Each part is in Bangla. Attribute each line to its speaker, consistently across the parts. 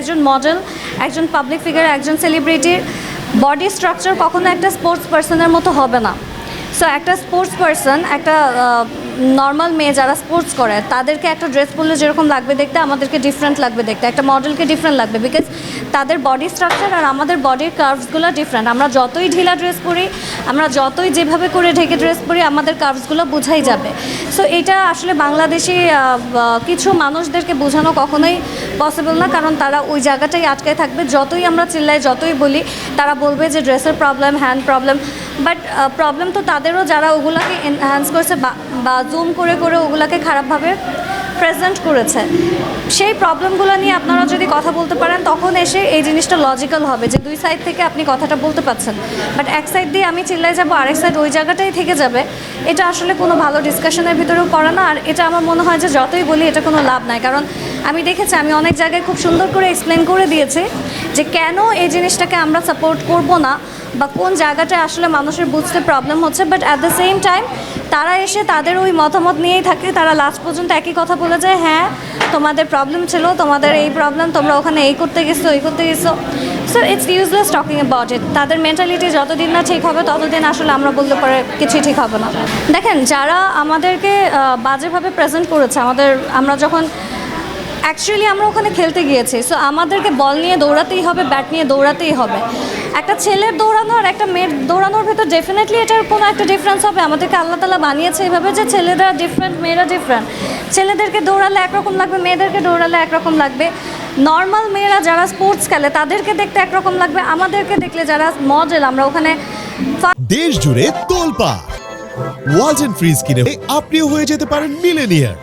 Speaker 1: একজন মডেল, একজন পাবলিক ফিগার, একজন সেলিব্রিটির বডি স্ট্রাকচার কখনো একটা স্পোর্টস পার্সনের মতো হবে না। সো একটা স্পোর্টস পার্সন, একটা নর্মাল মেয়ে যারা স্পোর্টস করে তাদেরকে একটা ড্রেস পরলে যেরকম লাগবে দেখতে, আমাদেরকে ডিফারেন্ট লাগবে দেখতে, একটা মডেলকে ডিফারেন্ট লাগবে, বিকজ তাদের বডি স্ট্রাকচার আর আমাদের বডির কার্ভসগুলো ডিফারেন্ট। আমরা যতই ঢিলা ড্রেস পরি, আমরা যতই যেভাবে করে ঢেকে ড্রেস পরি, আমাদের কার্ভসগুলো বোঝাই যাবে। সো এটা আসলে বাংলাদেশি কিছু মানুষদেরকে বোঝানো কখনোই পসিবল না, কারণ তারা ওই জায়গাটাই আটকায় থাকবে। যতই আমরা চিল্লাই, যতই বলি, তারা বলবে যে ড্রেসের problem, hand problem. But problem তো তাদেরও, যারা ওগুলাকে এনহ্যান্স করেছে বা জুম করে করে ওগুলাকে খারাপভাবে প্রেজেন্ট করেছে। সেই প্রবলেমগুলো নিয়ে আপনারা যদি কথা বলতে পারেন, তখন এসে এই জিনিসটা লজিক্যাল হবে যে দুই সাইড থেকে আপনি কথাটা বলতে পারছেন। বাট এক সাইড দিয়ে আমি চিল্লাই যাবো, আরেক সাইড ওই জায়গাটাই থেকে যাবে, এটা আসলে কোনো ভালো ডিসকাশনের ভিতরেও পড়ে না। আর এটা আমার মনে হয় যে যতই বলি এটা কোনো লাভ নাই, কারণ আমি দেখেছি, আমি অনেক জায়গায় খুব সুন্দর করে এক্সপ্লেন করে দিয়েছি যে কেন এই জিনিসটাকে আমরা সাপোর্ট করব না, বা কোন জায়গাটা আসলে মানুষের বুঝতে প্রবলেম হচ্ছে। But at the same time তারা এসে তাদের ওই মতামত নিয়েই থাকে, তারা লাস্ট পর্যন্ত একই কথা বলে যায়, হ্যাঁ তোমাদের প্রবলেম ছিল, তোমাদের এই প্রবলেম, তোমরা ওখানে এই করতে গেছো, এই করতে গেছো। So it's useless talking about it. তাদের মেন্টালিটি যতদিন না ঠিক হবে, ততদিন আসলে আমরা বলতে পারে কিছুই ঠিক হবে না। দেখেন, যারা আমাদেরকে বাজেভাবে প্রেজেন্ট করেছে, আমরা যখন অ্যাকচুয়ালি আমরা ওখানে খেলতে গিয়েছি, সো আমাদেরকে বল নিয়ে দৌড়াতেই হবে, ব্যাট নিয়ে দৌড়াতেই হবে। একটা ছেলের দৌড়ানো আর একটা মেয়ের দৌড়ানোর ভেতর ডেফিনেটলি এটার কোনো একটা ডিফারেন্স হবে। আমাদেরকে আল্লাহ তাআলা বানিয়েছে এভাবে যে ছেলেরা ডিফারেন্ট, মেয়েরা ডিফারেন্ট। ছেলেদেরকে দৌড়ালে একরকম লাগবে, মেয়েদেরকে দৌড়ালে একরকম লাগবে। নর্মাল মেয়েরা যারা স্পোর্টস খেলে তাদেরকে দেখতে একরকম লাগবে, আমাদেরকে দেখলে যারা মডেল, আমরা ওখানে
Speaker 2: দেশ জুড়ে তোলপাড়। ওয়ালটন ফ্রিজ কিনে আপনিও হয়ে যেতে পারেন মিলেনিয়ার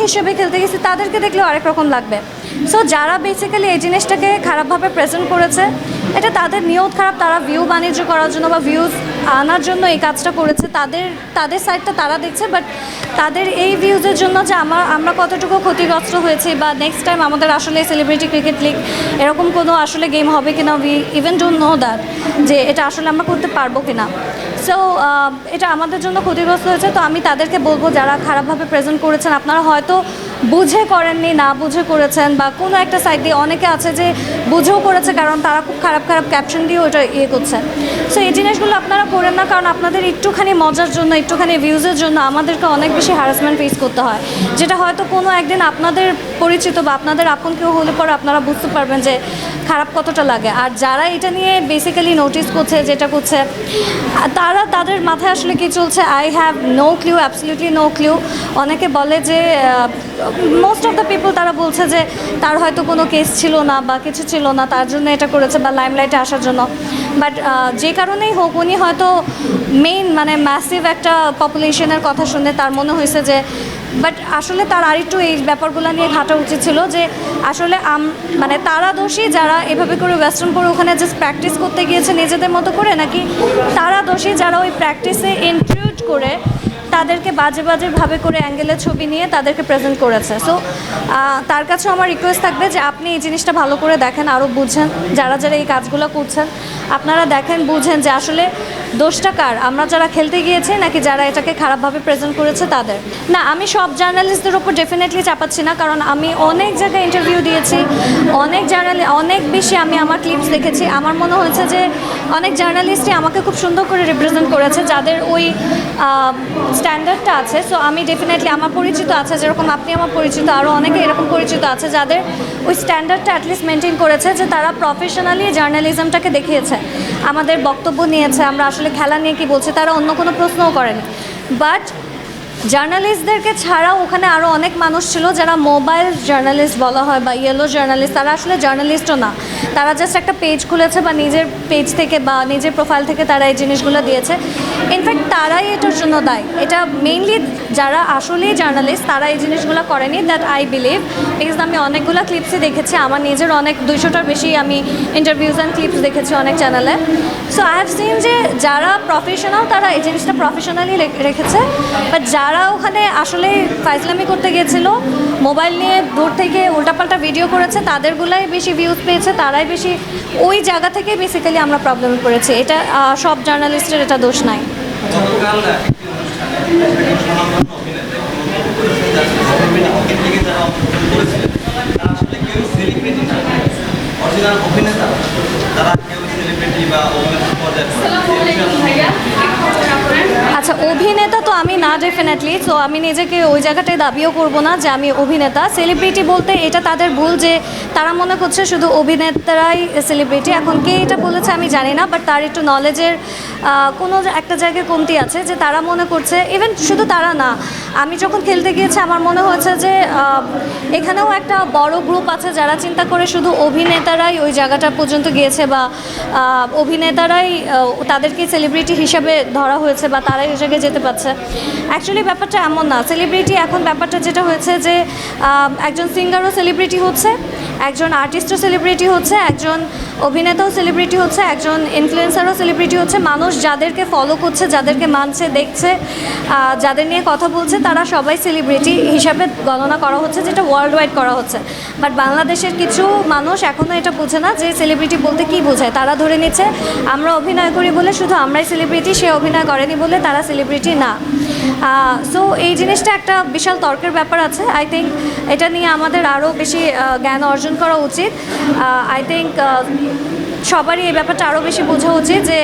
Speaker 1: হিসেবে খেলতে গেছি, তাদেরকে দেখলেও আরেক রকম লাগবে। সো যারা বেসিক্যালি এই জিনিসটাকে খারাপভাবে প্রেজেন্ট করেছে, এটা তাদের নিয়ত খারাপ। তারা ভিউ বাণিজ্য করার জন্য বা ভিউজ আনার জন্য এই কাজটা করেছে। তাদের সাইডটা তারা দেখছে, বাট তাদের এই ভিউজের জন্য যে আমরা কতটুকু ক্ষতিগ্রস্ত হয়েছি, বা নেক্সট টাইম আমাদের আসলে সেলিব্রিটি ক্রিকেট লিগ এরকম কোনো আসলে গেম হবে কিনা, we even don't know that, যে এটা আসলে আমরা করতে পারবো কিনা। সো এটা আমাদের জন্য ক্ষতিগ্রস্ত হয়েছে। তো আমি তাদেরকে বলবো, যারা খারাপভাবে প্রেজেন্ট করেছেন, আপনারা হয়তো বুঝে করেননি, না বুঝে করেছেন, বা কোনো একটা সাইড দিয়ে অনেকে আছে যে বুঝেও করেছে, কারণ তারা খুব খারাপ খারাপ ক্যাপশন দিয়ে ওটা করছে। সো এই জিনিসগুলো আপনারা করেন না, কারণ আপনাদের একটুখানি মজার জন্য, একটুখানি ভিউজের জন্য আমাদেরকে অনেক বেশি হ্যারাসমেন্ট ফেস করতে হয়, যেটা হয়তো কোনো একদিন আপনাদের পরিচিত বা আপনাদের আপন কেউ হলে পরে আপনারা বুঝতে পারবেন যে খারাপ কতটা লাগে। আর যারা এটা নিয়ে বেসিক্যালি নোটিস করছে, যেটা করছে, তাদের মাথায় আসলে কী চলছে, I have no clue, absolutely no clue. অনেকে বলে যে মোস্ট অফ দ্য পিপল তারা বলছে যে তার হয়তো কোনো কেস ছিল না বা কিছু ছিল না, তার জন্য এটা করেছে, বা লাইমলাইটে আসার জন্য। বাট যে কারণেই হোক, উনি হয়তো মানে ম্যাসিভ একটা পপুলেশনের কথা শুনে তার মনে হয়েছে যে, বাট আসলে তার আরেকটু এই ব্যাপারগুলো নিয়ে ঘাটা উচিত ছিল, যে আসলে মানে তারা দোষী যারা এভাবে করে ওয়েস্টার্ন করে ওখানে জাস্ট প্র্যাকটিস করতে গিয়েছে নিজেদের মতো করে, নাকি তারা দোষী যারা ওই প্র্যাকটিসে ইনক্লুড করে তাদেরকে বাজে বাজেভাবে করে অ্যাঙ্গেলের ছবি নিয়ে তাদেরকে প্রেজেন্ট করেছে। সো তার কাছেও আমার রিকোয়েস্ট থাকবে যে আপনি এই জিনিসটা ভালো করে দেখেন, আরও বুঝেন, যারা যারা এই কাজগুলো করছেন আপনারা দেখেন, বুঝেন যে আসলে দোষটা কার, আমরা যারা খেলতে গিয়েছি নাকি যারা এটাকে খারাপভাবে প্রেজেন্ট করেছে তাদের। না, আমি সব জার্নালিস্টদের ওপর ডেফিনেটলি চাপাচ্ছি না, কারণ আমি অনেক জায়গায় ইন্টারভিউ দিয়েছি, অনেক বেশি আমি আমার ক্লিপস দেখেছি। আমার মনে হয়েছে যে অনেক জার্নালিস্টই আমাকে খুব সুন্দর করে রিপ্রেজেন্ট করেছে, যাদের ওই স্ট্যান্ডার্ডটা আছে। সো আমি ডেফিনেটলি, আমার পরিচিত আছে, যেরকম আপনি আমার পরিচিত, আরও অনেকে এরকম পরিচিত আছে যাদের ওই স্ট্যান্ডার্ডটা অ্যাটলিস্ট মেনটেন করেছে, যে তারা প্রফেশনালি জার্নালিজমটাকে দেখিয়েছে, আমাদের বক্তব্য নিয়েছে, আমরা আসলে খেলা নিয়ে কী বলছি, তারা অন্য কোনো প্রশ্নও করেনি। বাট জার্নালিস্টদেরকে ছাড়াও ওখানে আরও অনেক মানুষ ছিল যারা মোবাইল জার্নালিস্ট বলা হয় বা ইয়েলো জার্নালিস্ট, তারা আসলে জার্নালিস্টও না, তারা জাস্ট একটা পেজ খুলেছে বা নিজের পেজ থেকে বা নিজের প্রোফাইল থেকে তারা এই জিনিসগুলো দিয়েছে। ইনফ্যাক্ট তারাই এটার জন্য দায়ী। এটা মেইনলি যারা আসলেই জার্নালিস্ট তারা এই জিনিসগুলো করেনি, দ্যাট আই বিলিভ, বিকজ আমি অনেকগুলো ক্লিপসই দেখেছি, আমার নিজের অনেক 200টার বেশি আমি ইন্টারভিউজ অ্যান্ড ক্লিপস দেখেছি অনেক চ্যানেলে। সো আই হ্যাভ সিন যে যারা প্রফেশনাল তারা এই জিনিসটা প্রফেশনালি রেখেছে, বাট যারা ওখানে আসলে ফাইজলামি করতে গিয়েছিল, মোবাইল নিয়ে দূর থেকে উল্টাপাল্টা ভিডিও করেছে, তাদেরগুলাই বেশি ভিউজ পেয়েছে, তারাই বেশি, ওই জায়গা থেকেই বেসিক্যালি আমরা প্রবলেমে পড়েছি। এটা সব জার্নালিস্টের এটা দোষ নাই।
Speaker 3: আসলে কেউ সেলিব্রিটি না, অরিজিনাল অভিনেতা, তারা কেউ সেলিব্রিটি বা অভিনেতা পর্যায়ে।
Speaker 1: আচ্ছা, অভিনেতা তো আমি না ডেফিনেটলি, তো আমি নিজেকে ওই জায়গাটায় দাবিও করব না যে আমি অভিনেতা। সেলিব্রিটি বলতে এটা তাদের ভুল যে তারা মনে করছে শুধু অভিনেতারাই সেলিব্রিটি। এখন কে এটা বলেছে আমি জানি না, বাট তার একটু নলেজের কোনো একটা জায়গায় কমতি আছে যে তারা মনে করছে, ইভেন শুধু তারা না, আমি যখন খেলতে গিয়েছি আমার মনে হয়েছে যে এখানেও একটা বড় গ্রুপ আছে যারা চিন্তা করে শুধু অভিনেতারাই ওই জায়গাটা পর্যন্ত গিয়েছে বা অভিনেতারাই তাদেরকে সেলিব্রিটি হিসাবে ধরা হয়েছে বা তারাই ওই জায়গায় যেতে পারছে। অ্যাকচুয়ালি ব্যাপারটা এমন না। সেলিব্রিটি এখন ব্যাপারটা যেটা হয়েছে যে একজন সিঙ্গারও সেলিব্রিটি হচ্ছে, একজন আর্টিস্টও সেলিব্রিটি হচ্ছে, একজন অভিনেতাও সেলিব্রিটি হচ্ছে, একজন ইনফ্লুয়েন্সারও সেলিব্রিটি হচ্ছে। মানুষ যাদেরকে ফলো করছে, যাদেরকে মানছে, দেখছে, যাদের নিয়ে কথা বলছে, তারা সবাই সেলিব্রিটি হিসাবে গণনা করা হচ্ছে, যেটা ওয়ার্ল্ড ওয়াইড করা হচ্ছে। বাট বাংলাদেশের কিছু মানুষ এখনও এটা বোঝে না যে সেলিব্রিটি বলতে কী বোঝায়। তারা ধরে নিচ্ছে আমরা অভিনয় করি বলে শুধু আমরাই সেলিব্রিটি, সে অভিনয় করেনি বলে তারা সেলিব্রিটি না। সো এই জিনিসটা একটা বিশাল তর্কের ব্যাপার আছে। আই থিঙ্ক এটা নিয়ে আমাদের আরও বেশি জ্ঞান অর্জন করা উচিত। আই থিঙ্ক সবারই এই ব্যাপারটা আরও বেশি বোঝা উচিত যে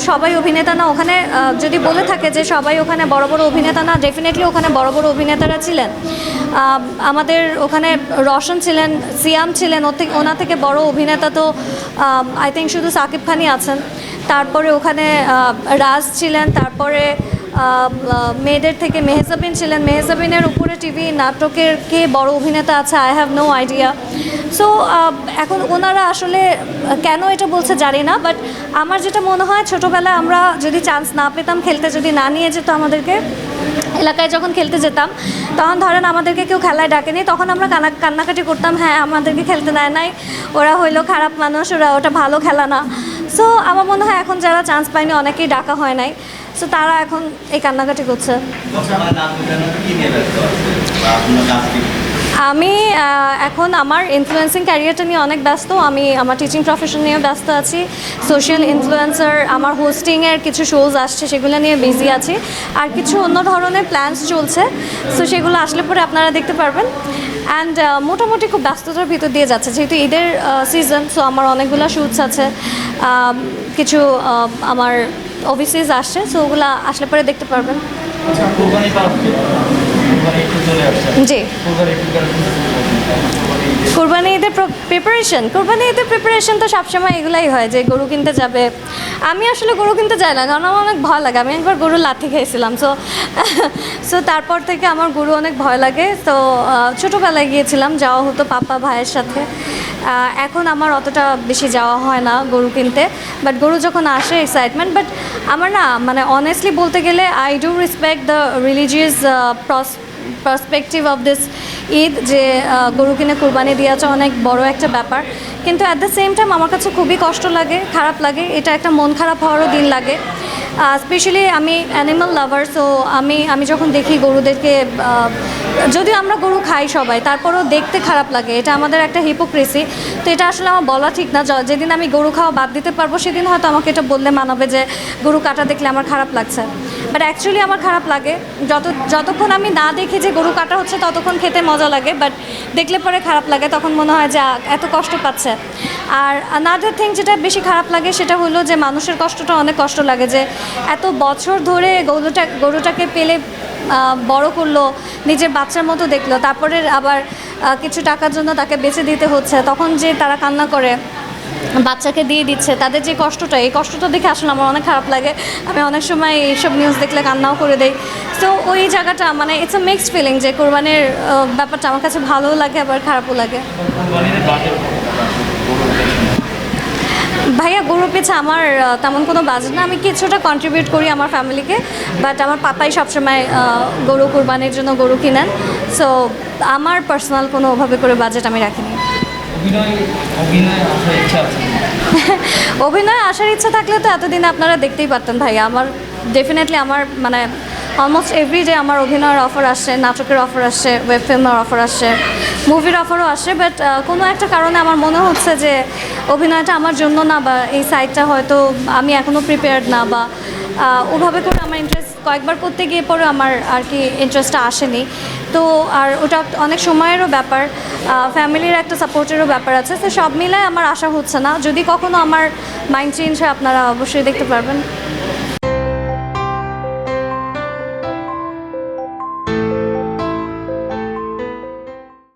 Speaker 1: সবাই অভিনেতা না। ওখানে যদি বলে থাকে যে সবাই ওখানে বড় বড় অভিনেতা না, ডেফিনেটলি ওখানে বড় বড় অভিনেতারা ছিলেন। আমাদের ওখানে রওশন ছিলেন, সিয়াম ছিলেন, ওনার থেকে বড় অভিনেতা তো আই থিঙ্ক শুধু সাকিব খানই আছেন। তারপরে ওখানে রাজ ছিলেন, তারপরে মেয়েদের থেকে মেহজাবিন ছিলেন। মেহজাবিনের উপরে টিভি নাটকের কে বড় অভিনেতা আছে I have no idea. So এখন ওনারা আসলে কেন এটা বলছে জানি না, বাট আমার যেটা মনে হয় ছোটোবেলায় আমরা যদি চান্স না পেতাম খেলতে, যদি না নিয়ে যেত আমাদেরকে এলাকায়, যখন খেলতে যেতাম তখন ধরেন আমাদেরকে কেউ খেলায় ডাকেনি, তখন আমরা কান্নাকাটি করতাম, হ্যাঁ আমাদেরকে খেলতে নেয় নাই, ওরা হইলো খারাপ মানুষ, ওটা ভালো খেলা না। সো আমার মনে হয় এখন যারা চান্স পায়নি, অনেকেই ডাকা হয় নাই, সো তারা এখন এই কান্নাকাটি করছে। আমি এখন আমার ইনফ্লুয়েন্সিং ক্যারিয়ারটা নিয়ে অনেক ব্যস্ত। আমি আমার টিচিং প্রফেশন নিয়ে ব্যস্ত আছি, সোশ্যাল ইনফ্লুয়েন্সার, আমার হোস্টিংয়ের কিছু শোজ আসছে সেগুলো নিয়ে বিজি আছি, আর কিছু অন্য ধরনের প্ল্যানস চলছে। সো সেগুলো আসলে পরে আপনারা দেখতে পারবেন। অ্যান্ড মোটামুটি খুব ব্যস্ততার ভিতর দিয়ে যাচ্ছে, যেহেতু ঈদের সিজন। সো আমার অনেকগুলো শ্যুটস আছে, কিছু আমার অফিসেস আসছে, সো ওগুলো আসলে পরে দেখতে পারবেন। জি, কোরবানি ঈদের প্রিপারেশন তো সবসময় এগুলাই হয় যে গরু কিনতে যাবে। আমি আসলে গরু কিনতে যাই না, কারণ আমার অনেক ভয় লাগে। আমি একবার গরুর লাথি খেয়েছিলাম, সো তারপর থেকে আমার গরু অনেক ভয় লাগে। তো ছোটোবেলায় গিয়েছিলাম, যাওয়া হতো পাপা ভাইয়ের সাথে। এখন আমার অতটা বেশি যাওয়া হয় না গরু কিনতে, বাট গরু যখন আসে এক্সাইটমেন্ট। বাট আমার না, মানে অনেস্টলি বলতে গেলে I do respect the religious perspective of this Eid, যে গরু কিনে কুরবানি দেওয়াটা অনেক বড় একটা ব্যাপার। কিন্তু অ্যাট দ্য সেম টাইম আমার কাছে খুবই কষ্ট লাগে, খারাপ লাগে। এটা একটা মন খারাপ হওয়ারও দিন লাগে। স্পেশালি আমি অ্যানিমাল লাভার, সো আমি যখন দেখি গরুদেরকে, যদিও আমরা গরু খাই সবাই, তারপরেও দেখতে খারাপ লাগে। এটা আমাদের একটা হিপোক্রেসি। তো এটা আসলে আমার বলা ঠিক না। যেদিন আমি গরু খাওয়া বাদ দিতে পারবো সেদিন হয়তো আমাকে এটা বললে মানাবে যে গরু কাটা দেখলে আমার খারাপ লাগছে। বাট অ্যাকচুয়ালি আমার খারাপ লাগে যতক্ষণ আমি না দেখি যে গরু কাটা হচ্ছে, ততক্ষণ খেতে মজা লাগে। বাট দেখলে পরে খারাপ লাগে, তখন মনে হয় যে এত কষ্ট পাচ্ছে। আর আনাদার থিং যেটা বেশি খারাপ লাগে সেটা হলো যে মানুষের কষ্টটা অনেক কষ্ট লাগে, যে এত বছর ধরে গরুটাকে পেলে বড় করলো, নিজের বাচ্চার মতো দেখলো, তারপরে আবার কিছু টাকার জন্য তাকে বেচে দিতে হচ্ছে, তখন যে তারা কান্না করে বাচ্চাকে দিয়ে দিচ্ছে, তাদের যে কষ্টটা, এই কষ্টটা দেখে আসলে আমার অনেক খারাপ লাগে। আমি অনেক সময় এইসব নিউজ দেখলে কান্নাও করে দেই। তো ওই জায়গাটা মানে ইটস আ মিক্সড ফিলিং, যে কোরবানির ব্যাপারটা আমার কাছে ভালোও লাগে আবার খারাপও লাগে। ভাইয়া, গরু পিছে আমার তেমন কোনো বাজেট না। আমি কিছুটা কন্ট্রিবিউট করি আমার ফ্যামিলিকে, বাট আমার পাপাই সবসময় গরু কুরবানির জন্য গরু কিনেন। সো আমার পার্সোনাল কোনো ওভাবে করে বাজেট আমি রাখিনি। অভিনয় আসার ইচ্ছা থাকলে তো এতদিন আপনারা দেখতেই পারতেন ভাইয়া। আমার ডেফিনেটলি আমার মানে অলমোস্ট এভরিডে আমার অভিনয়ের অফার আসছে, নাটকের অফার আসছে, ওয়েব ফিল্মের অফার আসছে, মুভির অফারও আসছে। বাট কোনো একটা কারণে আমার মনে হচ্ছে যে অভিনয়টা আমার জন্য না, বা এই সাইডটা হয়তো আমি এখনও প্রিপেয়ার্ড না, বা ওভাবে করে আমার ইন্টারেস্ট কয়েকবার করতে গিয়ে পরে আমার আর কি ইন্টারেস্টটা আসেনি। তো আর ওটা অনেক সময়েরও ব্যাপার, ফ্যামিলির একটা সাপোর্টেরও ব্যাপার আছে। তো সব মিলায় আমার আশা হচ্ছে না, যদি কখনো আমার মাইন্ড চেঞ্জ হয় আপনারা অবশ্যই দেখতে পারবেন।